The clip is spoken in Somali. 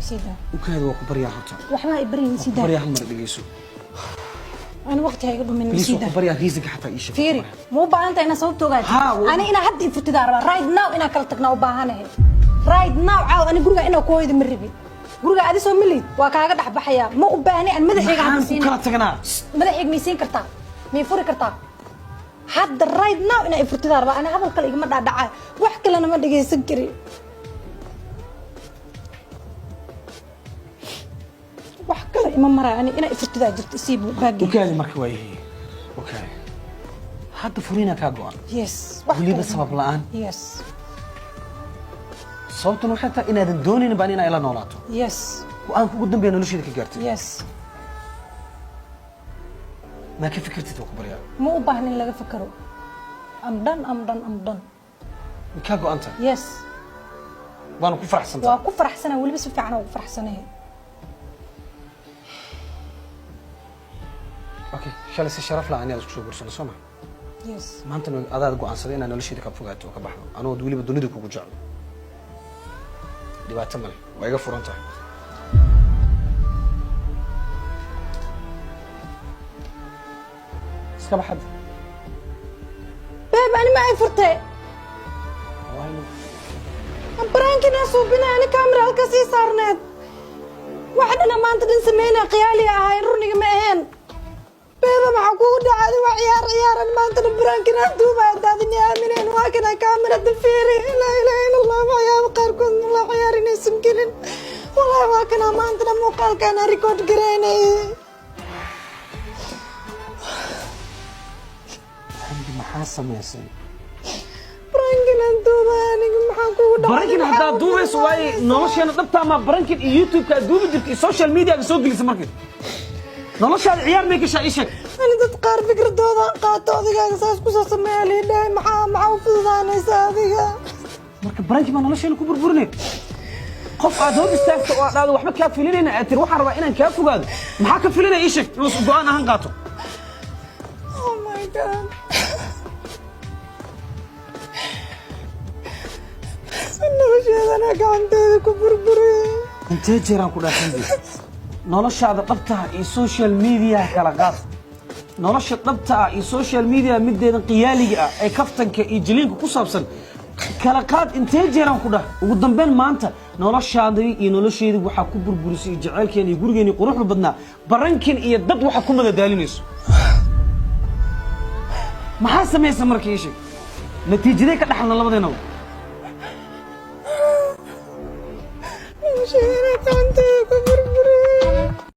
سيدا وكذا وكبريا حتى وحما إبرين سيدا كبريا هم رجليسو أنا وقتها يقول من بليس سيدا وكبريا ريزك حتى إيش فيري مو بانت أنا صوت توجد أنا هدي في تدار رايد ناو أنا كلتك ناو باهانه رايد ناو عاو أنا قرقة أنا كويد مربي قرقة عادي سو ملي وكاغا دح بحيا مو باهني أنا مدحيق عم سين مدحيق ميسين كرتا مي فوري كرتا حد رايد ناو أنا في تدار أنا هذا الكل يجمع دعاء وحكي لنا ما دقي سكري وحكي إمام مرة يعني أنا إفرت ذا جرت أسيب باقي. وكذا مركويه وكذا حتى فورينا كاجوان. يس. ولي بسبب الآن. يس. صوتنا حتى إن هذا دوني نبانينا إلى نولاته. يس. وأنا قدام بيننا نشيدك جرتي. يس. ما كيف فكرتي توكبريا؟ مو باهني اللي فكروا. أمدن. كاجو أنت. يس. وأنا كفر أحسن. وكفر أحسن واللي بس في عنا وكفر أحسن هي. اوكي شالس الشرف لا اني اسكو سو غرسنا سوما يس ما انت اداد go'aansaday inaan noloshayda ka fogaato oo ka baxdo anoo waliba dunida kugu jecel dibaato male way iga furan tahay iska baxad beeb ani ma ay furtay wayno branki naasu bina ani kamera halka sii saarneed waxdana maanta dhan sameeyna qiyaali ahay runiga ma ahayn بابا معقول عادي وعيار ما انت برانكنا دوبا دادني امنين واكنا كاميرا الفيري لا اله الا الله ما يا بقاركم والله عيارين سمكلين والله واكنا ما انت موقال كان ريكورد جريني عندي محاسم يا سيدي برانكنا دوبا انا معقول برانكنا هدا دوبا سواي نوشينا دبتا ما برانكن يوتيوب كدوبا جبتي السوشيال ميديا سو جلس markii noloshaada ciyaar may gashaa ii sheeg ani dad qaar fikradooda qaato adigaaga saas ku soo sameeyaa leedahay maxaa u fududaanaysa adiga marka baranki ma nolosheena ku burburinay qof aad hor istaagto oo aad waxba ka filinayna aad tir waxaan rabaa inaan ka fogaado maxaa ka filinay ii sheeg inuu go'aan ahaan qaato oh my god nolosheedana gacanteeda ku burburay intee jeeraan ku dhaafan noloshaada dhabta ah ee social media kala qaad nolosha dhabta ah ee social media mideedan qiyaaliga ah ee kaftanka iyo jiliinka ku saabsan kala qaad intee jeeraan ku dhah ugu dambeyn maanta noloshaada iyo nolosheedu waxa ku burburisay jaceelkeena iyo gurigeena quruxda badnaa barankin iyo dad waxa ku madadaalinayso maxaa sameeyay markii isha natiijada ka dhaxalna labadeena مش هنا كنت